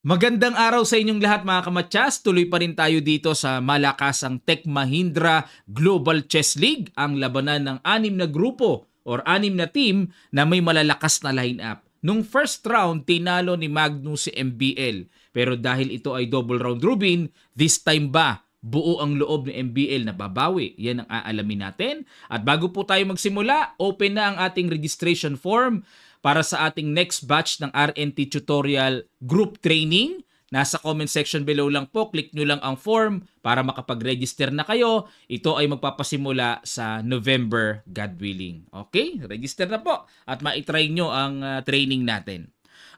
Magandang araw sa inyong lahat mga kamatyas. Tuloy pa rin tayo dito sa malakasang Tech Mahindra Global Chess League, ang labanan ng 6 na grupo or 6 na team na may malalakas na lineup. Nung first round, tinalo ni Magnus si MBL. Pero dahil ito ay double round robin, this time ba buo ang loob ng MBL na babawi? Yan ang aalamin natin. At bago po tayo magsimula, open na ang ating registration form para sa ating next batch ng RNT Tutorial Group Training. Nasa comment section below lang po, click nyo lang ang form para makapag-register na kayo. Ito ay magpapasimula sa November, God willing. Okay, register na po at maitry nyo ang training natin.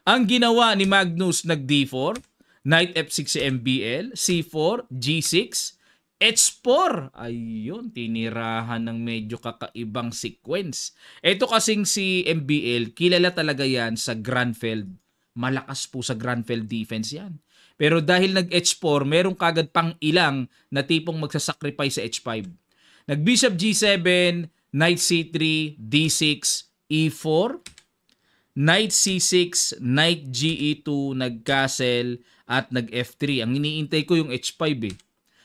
Ang ginawa ni Magnus, nag-D4, Knight F6 si MBL, C4, G6, H4. Ayun, tinirahan ng medyo kakaibang sequence. Ito kasing si MBL, kilala talaga yan sa Granfeld. Malakas po sa Granfeld defense yan. Pero dahil nag-H4, meron kagad pang ilang na tipong magsasacrifice sa H5. Nag-Bishop G7, Knight C3, D6, E4, Knight C6, Knight GE2, nag-Castle, at nag-F3. Ang iniintay ko yung H5 eh.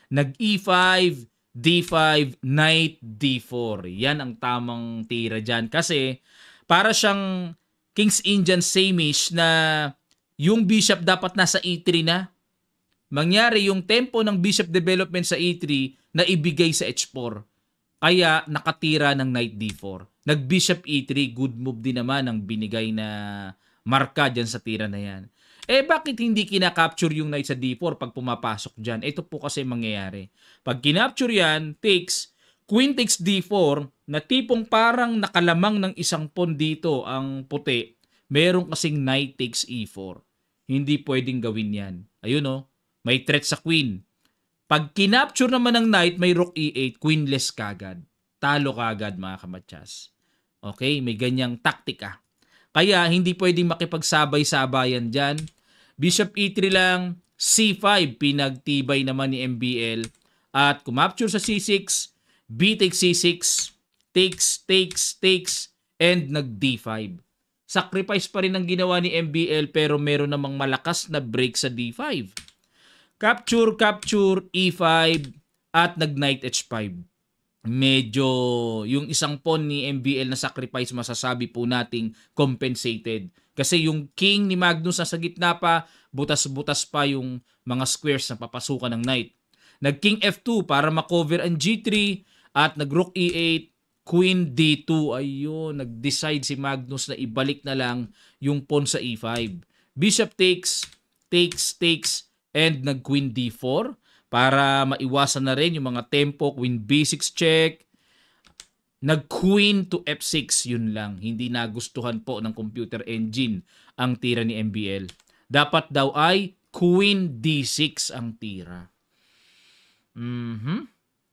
Nag-E5, D5, Knight D4. Yan ang tamang tira dyan. Kasi para siyang King's Indian same-ish na yung bishop dapat nasa E3 na. Mangyari yung tempo ng bishop development sa E3 na ibigay sa H4. Kaya nakatira ng Knight D4. Nag-bishop E3, good move din naman ang binigay na marka dyan sa tira na yan. Bakit hindi kinakapture yung knight sa D4 pag pumapasok dyan? Ito po kasi mangyayari. Pag kinapture yan, takes, queen takes D4, na tipong parang nakalamang ng isang pawn dito ang puti, meron kasing knight takes E4. Hindi pwedeng gawin yan. Ayun o, may threat sa queen. Pag kinapture naman ng knight, may rook E8, queenless kagad. Talo kagad mga kamatyas. Okay, may ganyang taktika. Kaya hindi pwedeng makipagsabay-sabayan dyan. Bishop E3 lang, C5, pinagtibay naman ni MBL. At kumapture sa C6, B takes C6, takes, and nag-D5. Sacrifice pa rin ang ginawa ni MBL pero meron namang malakas na break sa D5. Capture, E5, at nag-Knight H5. Medyo yung isang pawn ni MBL na sacrifice masasabi po nating compensated. Kasi yung king ni Magnus nasa gitna pa, butas-butas pa yung mga squares na papasukan ng knight. Nag-king F2 para makover ang G3 at nag-rook E8, queen D2. Ayun, nag-decide si Magnus na ibalik na lang yung pawn sa E5. Bishop takes, and nag-queen D4. Para maiwasan na rin yung mga tempo, queen B6 check, nag-queen to F6, yun lang. Hindi nagustuhan po ng computer engine ang tira ni MBL. Dapat daw ay queen D6 ang tira.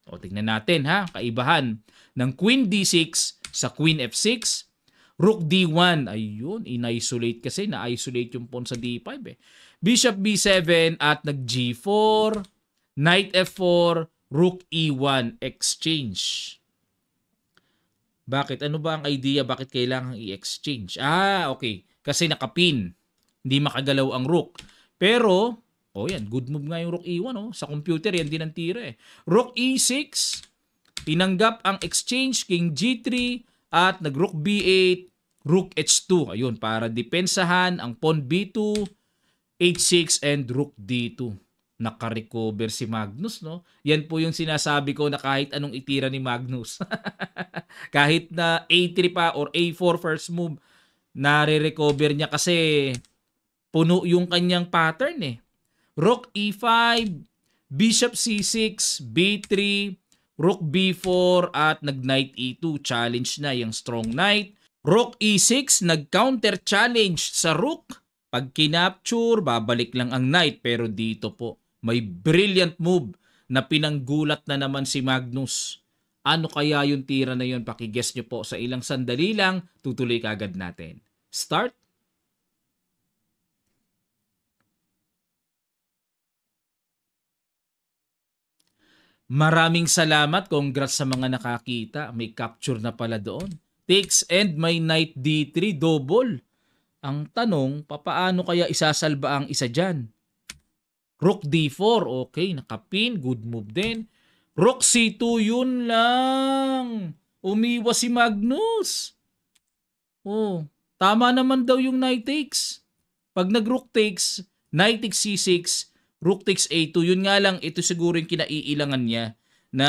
O, tingnan natin ha, kaibahan ng queen D6 sa queen F6, rook D1, ayun, in-isolate kasi, na-isolate yung pawn sa D5 eh. Bishop B7 at nag-G4, Knight F4, Rook E1, exchange. Bakit? Ano ba ang idea? Bakit kailangan i-exchange? Okay. Kasi nakapin. Hindi makagalaw ang Rook. Pero, yan, good move nga yung Rook E1. Sa computer, yan din ang tira eh. Rook E6, tinanggap ang exchange, King G3, at nag-Rook B8, Rook H2. Ayun, para depensahan ang pawn B2, H6, and Rook D2. Naka-recover si Magnus, no? Yan po yung sinasabi ko na kahit anong itira ni Magnus. Kahit na A3 pa or A4 first move, nare-recover niya kasi puno yung kanyang pattern eh. Rook E5, Bishop C6, B3, Rook B4, at nag-Knight E2. Challenge na yung strong knight. Rook E6, nag-counter challenge sa Rook. Pag kinapture, babalik lang ang knight. Pero dito po, may brilliant move na pinanggulat na naman si Magnus. Ano kaya yung tira na yun? Pakiguess nyo po sa ilang sandali lang. Tutuloy kagad natin. Start. Maraming salamat. Congrats sa mga nakakita. May capture na pala doon. Takes and may knight D3 double. Ang tanong, papaano kaya isasalba ang isa dyan? Rook D4. Okay, nakapin. Good move din. Rook C2, yun lang. Umiwas si Magnus. Oh, tama naman daw yung knight takes. Pag nag-rook takes, knight takes C6, rook takes A2. Yun nga lang, ito siguro yung kinaiilangan niya na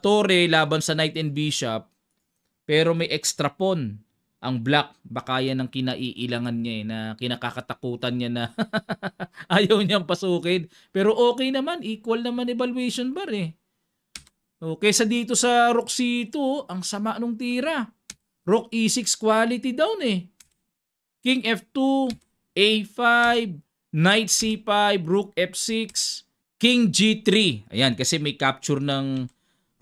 tore laban sa knight and bishop, pero may extra pawn ang black. Baka yan ang kinaiilangan niya na kinakakatakutan niya na ayaw niyang pasukin. Pero okay naman, equal naman evaluation bar eh. Okay, sa dito sa rook C2, ang sama nung tira. Rook E6 quality down eh. King F2, A5, Knight C5, Rook F6, King G3. Ayan, kasi may capture ng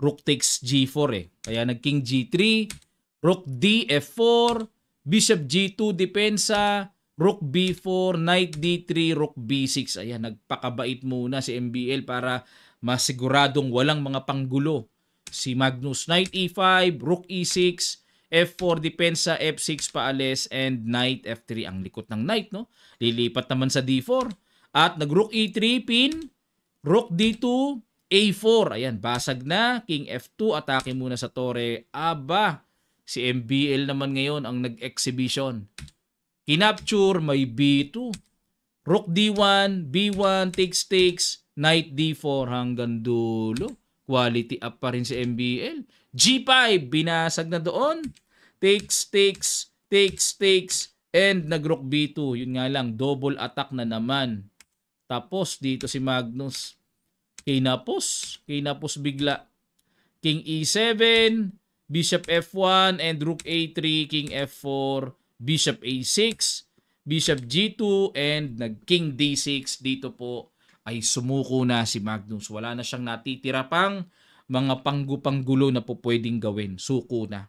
Rook takes G4 eh. Kaya nag-King G3, Rook D, F4, Bishop G2, depensa, Rook B4, Knight D3, Rook B6. Ayan, nagpakabait muna si MBL para masiguradong walang mga panggulo. Si Magnus, Knight E5, Rook E6, F4, depensa, F6, paalis, and Knight F3. Ang likot ng Knight, no? Lilipat naman sa D4. At nag-Rook E3, pin, Rook D2, A4. Ayan, basag na. King F2, atake muna sa tore. Aba, si MBL naman ngayon ang nag-exhibition. Kinapture, may B2. Rook D1, B1, takes, Knight D4 hanggang dulo. Quality up pa rin si MBL. G5, binasag na doon. Takes, and nag-Rook B2. Yun nga lang, double attack na naman. Tapos dito si Magnus. Kinapos bigla. King E7, Bishop F1, and Rook A3, King F4, Bishop A6, Bishop G2, and nag-King D6. Dito po ay sumuko na si Magnus. Wala na siyang natitira pang mga panggu-panggulo na po pwedeng gawin. Suko na.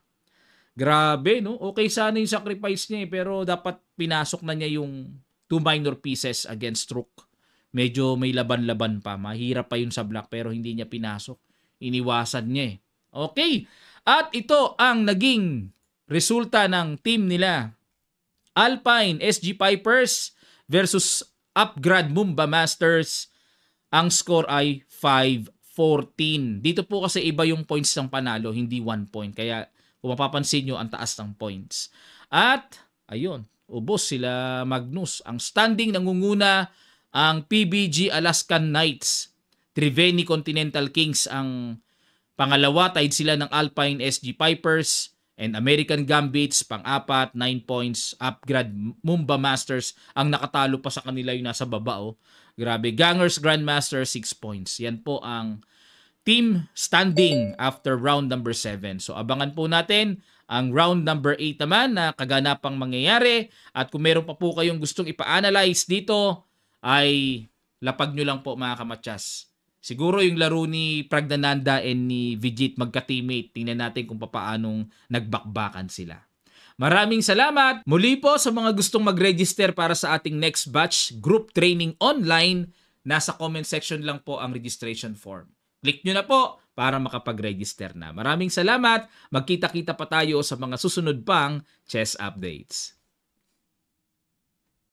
Grabe, no? Okay sana yung sacrifice niya pero dapat pinasok na niya yung 2 minor pieces against Rook. Medyo may laban-laban pa. Mahirap pa yun sa black pero hindi niya pinasok. Iniwasan niya eh. Okay. At ito ang naging resulta ng team nila. Alpine SG Pipers versus Upgrad Mumba Masters. Ang score ay 5-14. Dito po kasi iba yung points ng panalo, hindi 1 point. Kaya kung mapapansin nyo, ang taas ng points. At, ayun, ubos sila Magnus. Ang standing nangunguna ang PBG Alaskan Knights. Triveni Continental Kings ang pangalawa. Tied sila ng Alpine SG Pipers and American Gambits. Pang-apat, 9 points. Upgrad Mumba Masters. Ang nakatalo pa sa kanila yung nasa baba. Oh. Grabe. Gangers Grandmaster, 6 points. Yan po ang team standing after round number 7. So abangan po natin ang round number 8 naman na kaganapang mangyayari. At kung meron pa po kayong gustong ipa-analyze dito, ay lapag nyo lang po mga kamatsas. Siguro yung laro ni Pragnananda and ni Vijit magka-teammate. Tingnan natin kung paanong nagbakbakan sila. Maraming salamat muli po sa mga gustong mag-register para sa ating next batch group training online. Nasa comment section lang po ang registration form. Click nyo na po para makapag-register na. Maraming salamat. Magkita-kita pa tayo sa mga susunod pang chess updates.